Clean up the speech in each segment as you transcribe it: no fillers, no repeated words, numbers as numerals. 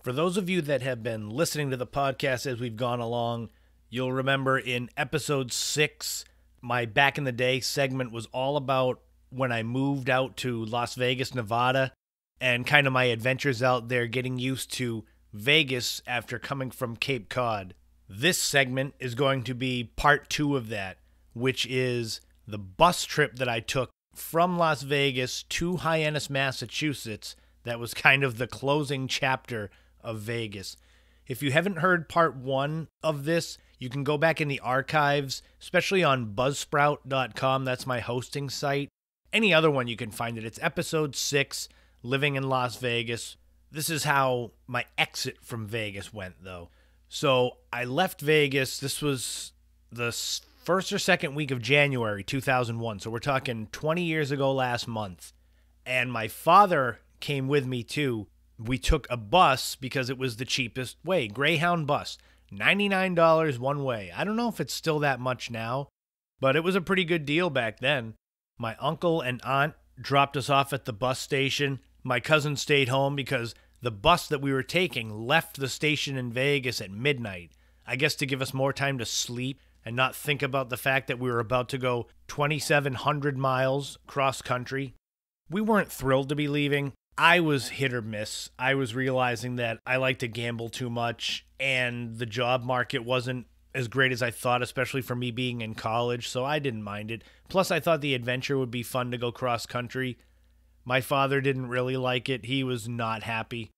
For those of you that have been listening to the podcast as we've gone along, you'll remember in episode 6, my Back in the Day segment was all about when I moved out to Las Vegas, Nevada, and kind of my adventures out there getting used to Vegas after coming from Cape Cod. This segment is going to be part 2 of that, which is the bus trip that I took from Las Vegas to Hyannis, Massachusetts. That was kind of the closing chapter of Vegas. If you haven't heard part 1 of this, you can go back in the archives, especially on buzzsprout.com. That's my hosting site. Any other one you can find it. It's episode 6, Living in Las Vegas. This is how my exit from Vegas went, though. So I left Vegas. This was the first or second week of January 2001. So we're talking 20 years ago last month. And my father came with me too. We took a bus because it was the cheapest way. Greyhound bus. $99 one way. I don't know if it's still that much now, but it was a pretty good deal back then. My uncle and aunt dropped us off at the bus station. My cousin stayed home because the bus that we were taking left the station in Vegas at midnight. I guess to give us more time to sleep and not think about the fact that we were about to go 2,700 miles cross country. We weren't thrilled to be leaving. I was hit or miss. I was realizing that I like to gamble too much, and the job market wasn't as great as I thought, especially for me being in college, so I didn't mind it. Plus, I thought the adventure would be fun to go cross country. My father didn't really like it. He was not happy.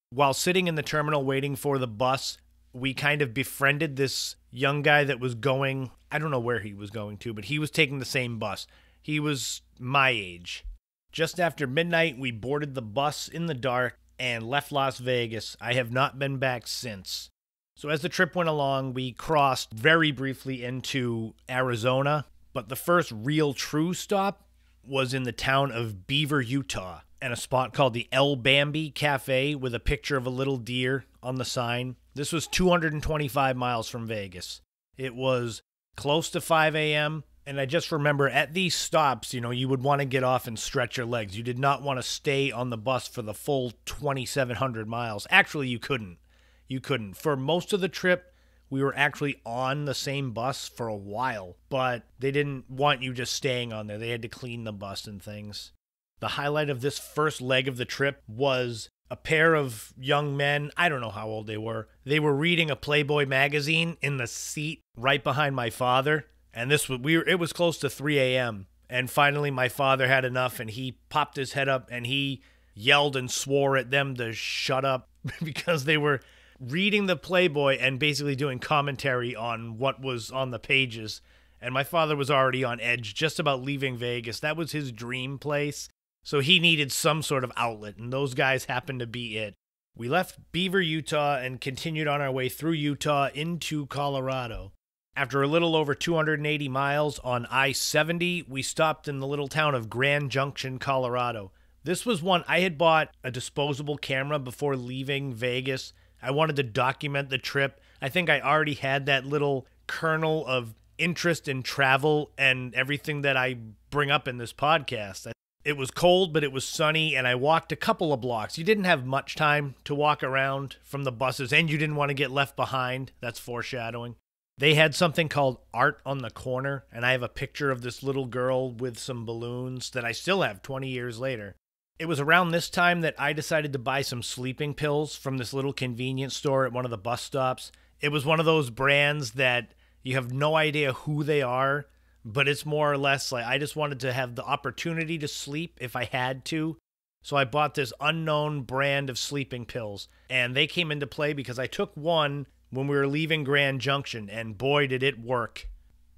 While sitting in the terminal waiting for the bus, we kind of befriended this young guy that was going, I don't know where he was going to, but he was taking the same bus. He was my age. Just after midnight, we boarded the bus in the dark and left Las Vegas. I have not been back since. So as the trip went along, we crossed very briefly into Arizona, but the first real true stop was in the town of Beaver, Utah, and a spot called the Bambi Cafe with a picture of a little deer on the sign. This was 225 miles from Vegas. It was close to 5 a.m., and I just remember at these stops, you would want to get off and stretch your legs. You did not want to stay on the bus for the full 2,700 miles. Actually, you couldn't. You couldn't. For most of the trip, we were actually on the same bus for a while, but they didn't want you just staying on there. They had to clean the bus and things. The highlight of this first leg of the trip was a pair of young men. I don't know how old they were. They were reading a Playboy magazine in the seat right behind my father. And it was close to 3 a.m. And finally, my father had enough, and he popped his head up, and he yelled and swore at them to shut up because they were reading the Playboy and basically doing commentary on what was on the pages. And my father was already on edge, just about leaving Vegas. That was his dream place. So he needed some sort of outlet, and those guys happened to be it. We left Beaver, Utah, and continued on our way through Utah into Colorado. After a little over 280 miles on I-70, we stopped in the little town of Grand Junction, Colorado. This was one I had bought a disposable camera before leaving Vegas. I wanted to document the trip. I think I already had that little kernel of interest in travel and everything that I bring up in this podcast. It was cold, but it was sunny, and I walked a couple of blocks. You didn't have much time to walk around from the buses, and you didn't want to get left behind. That's foreshadowing. They had something called Art on the Corner, and I have a picture of this little girl with some balloons that I still have 20 years later. It was around this time that I decided to buy some sleeping pills from this little convenience store at one of the bus stops. It was one of those brands that you have no idea who they are, but it's more or less like I just wanted to have the opportunity to sleep if I had to. So I bought this unknown brand of sleeping pills, and they came into play because I took one when we were leaving Grand Junction, and boy, did it work.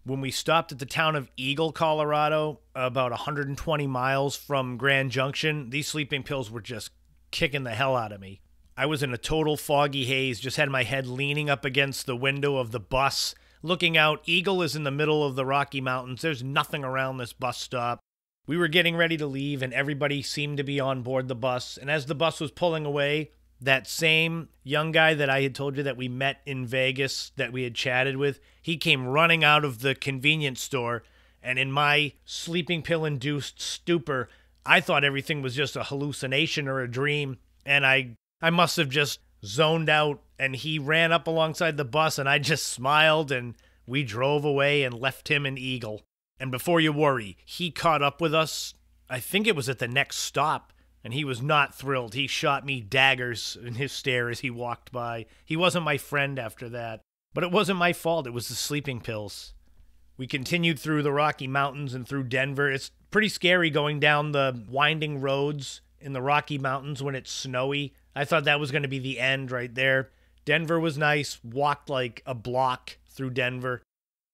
When we stopped at the town of Eagle, Colorado, about 120 miles from Grand Junction, these sleeping pills were just kicking the hell out of me. I was in a total foggy haze, just had my head leaning up against the window of the bus, looking out. Eagle is in the middle of the Rocky Mountains. There's nothing around this bus stop. We were getting ready to leave, and everybody seemed to be on board the bus, and as the bus was pulling away, that same young guy that I had told you that we met in Vegas, that we had chatted with, he came running out of the convenience store, and in my sleeping pill-induced stupor, I thought everything was just a hallucination or a dream, and I must have just zoned out, and he ran up alongside the bus, and I just smiled, and we drove away and left him in Eagle. And before you worry, he caught up with us. I think it was at the next stop, and he was not thrilled. He shot me daggers in his stare as he walked by. He wasn't my friend after that. But it wasn't my fault. It was the sleeping pills. We continued through the Rocky Mountains and through Denver. It's pretty scary going down the winding roads in the Rocky Mountains when it's snowy. I thought that was going to be the end right there. Denver was nice. Walked like a block through Denver.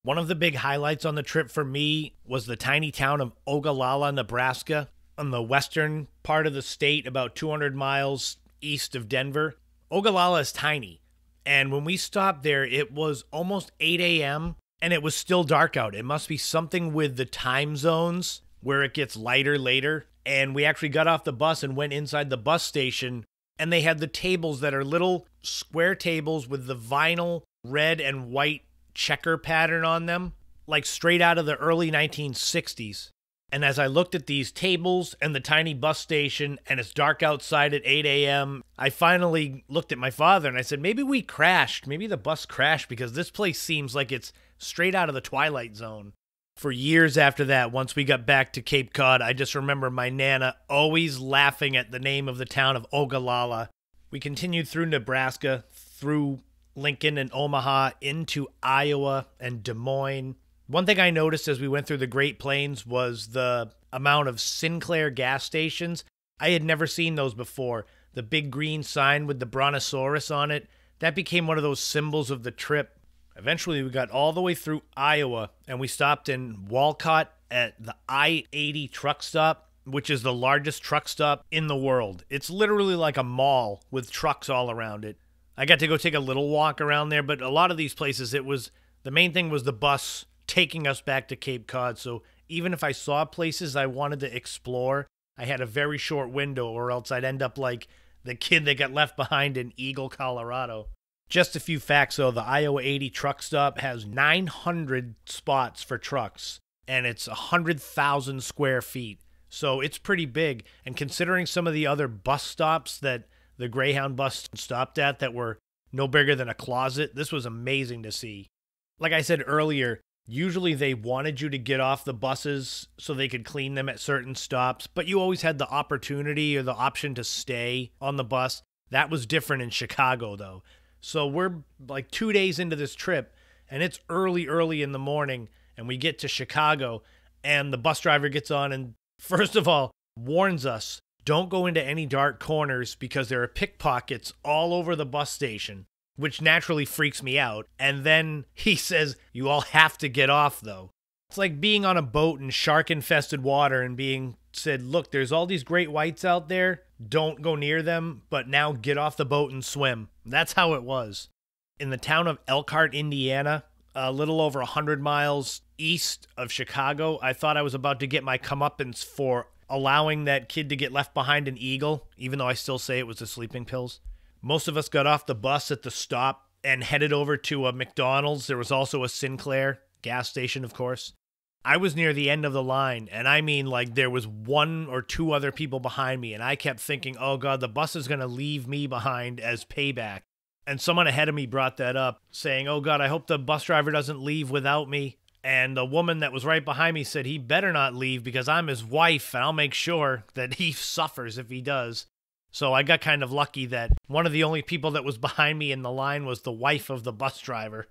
One of the big highlights on the trip for me was the tiny town of Ogallala, Nebraska, on the western part of the state, about 200 miles east of Denver. Ogallala is tiny. And when we stopped there, it was almost 8 a.m. and it was still dark out. It must be something with the time zones where it gets lighter later. And we actually got off the bus and went inside the bus station, and they had the tables that are little square tables with the vinyl red and white checker pattern on them, like straight out of the early 1960s. And as I looked at these tables and the tiny bus station, and it's dark outside at 8 a.m., I finally looked at my father and I said, maybe we crashed. Maybe the bus crashed, because this place seems like it's straight out of the Twilight Zone. For years after that, once we got back to Cape Cod, I just remember my Nana always laughing at the name of the town of Ogallala. We continued through Nebraska, through Lincoln and Omaha, into Iowa and Des Moines. One thing I noticed as we went through the Great Plains was the amount of Sinclair gas stations. I had never seen those before. The big green sign with the brontosaurus on it, that became one of those symbols of the trip. Eventually, we got all the way through Iowa, and we stopped in Walcott at the I-80 truck stop, which is the largest truck stop in the world. It's literally like a mall with trucks all around it. I got to go take a little walk around there, but a lot of these places, the main thing was the bus taking us back to Cape Cod. So even if I saw places I wanted to explore, I had a very short window, or else I'd end up like the kid that got left behind in Eagle, Colorado. Just a few facts though, the Iowa 80 truck stop has 900 spots for trucks, and it's 100,000 square feet. So it's pretty big, and considering some of the other bus stops that the Greyhound bus stopped at that were no bigger than a closet, this was amazing to see. Like I said earlier, usually they wanted you to get off the buses so they could clean them at certain stops, but you always had the opportunity or the option to stay on the bus. That was different in Chicago though. So we're like 2 days into this trip, and it's early in the morning, and we get to Chicago, and the bus driver gets on and first of all warns us, don't go into any dark corners because there are pickpockets all over the bus station, which naturally freaks me out. And then he says, you all have to get off though. It's like being on a boat in shark-infested water and being said, look, there's all these great whites out there, don't go near them, but now get off the boat and swim. That's how it was. In the town of Elkhart, Indiana, a little over 100 miles east of Chicago, I thought I was about to get my comeuppance for allowing that kid to get left behind in Eagle, even though I still say it was the sleeping pills. Most of us got off the bus at the stop and headed over to a McDonald's. There was also a Sinclair gas station, of course. I was near the end of the line, and I mean like there was one or two other people behind me, and I kept thinking, oh God, the bus is going to leave me behind as payback. And someone ahead of me brought that up, saying, oh God, I hope the bus driver doesn't leave without me. And the woman that was right behind me said he better not leave because I'm his wife, and I'll make sure that he suffers if he does. So I got kind of lucky that one of the only people that was behind me in the line was the wife of the bus driver.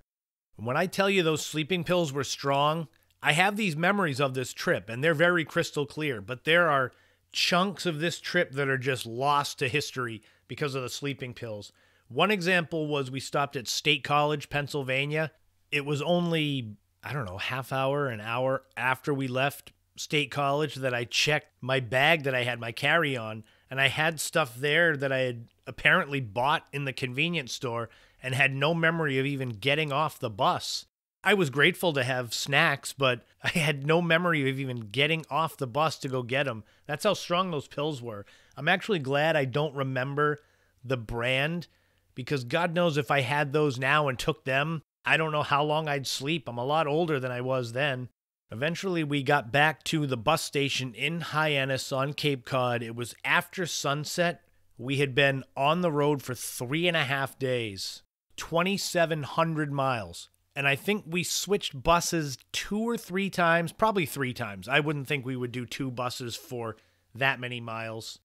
When I tell you those sleeping pills were strong, I have these memories of this trip, and they're very crystal clear, but there are chunks of this trip that are just lost to history because of the sleeping pills. One example was we stopped at State College, Pennsylvania. It was only, I don't know, half hour, an hour after we left State College that I checked my bag that I had my carry-on, and I had stuff there that I had apparently bought in the convenience store and had no memory of even getting off the bus. I was grateful to have snacks, but I had no memory of even getting off the bus to go get them. That's how strong those pills were. I'm actually glad I don't remember the brand, because God knows if I had those now and took them, I don't know how long I'd sleep. I'm a lot older than I was then. Eventually, we got back to the bus station in Hyannis on Cape Cod. It was after sunset. We had been on the road for 3.5 days, 2,700 miles. And I think we switched buses 2 or 3 times, probably 3 times. I wouldn't think we would do 2 buses for that many miles.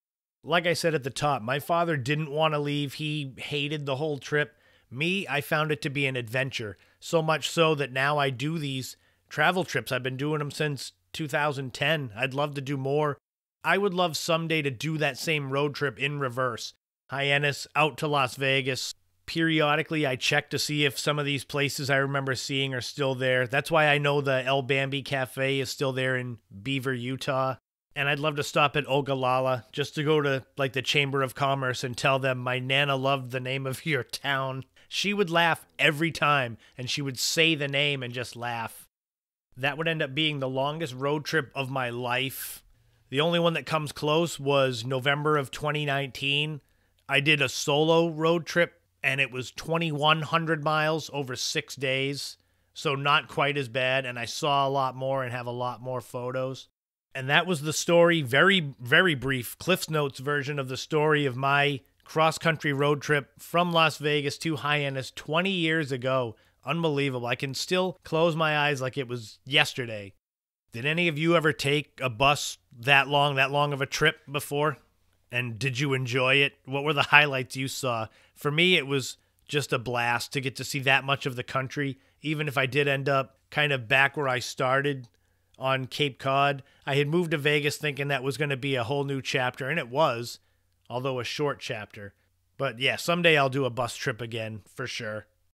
Like I said at the top, my father didn't want to leave. He hated the whole trip. Me, I found it to be an adventure. So much so that now I do these travel trips. I've been doing them since 2010. I'd love to do more. I would love someday to do that same road trip in reverse. Hyannis out to Las Vegas. Periodically, I check to see if some of these places I remember seeing are still there. That's why I know the Bambi Cafe is still there in Beaver, Utah. And I'd love to stop at Ogallala just to go to like the Chamber of Commerce and tell them my Nana loved the name of your town. She would laugh every time, and she would say the name and just laugh. That would end up being the longest road trip of my life. The only one that comes close was November of 2019. I did a solo road trip, and it was 2,100 miles over 6 days. So not quite as bad, and I saw a lot more and have a lot more photos. And that was the story, very, very brief, Cliff's Notes version of the story of my cross-country road trip from Las Vegas to Hyannis 20 years ago. Unbelievable. I can still close my eyes like it was yesterday. Did any of you ever take a bus that long of a trip before? And did you enjoy it? What were the highlights you saw? For me, it was just a blast to get to see that much of the country, even if I did end up kind of back where I started on Cape Cod. I had moved to Vegas thinking that was going to be a whole new chapter, and it was, although a short chapter. But yeah, someday I'll do a bus trip again, for sure.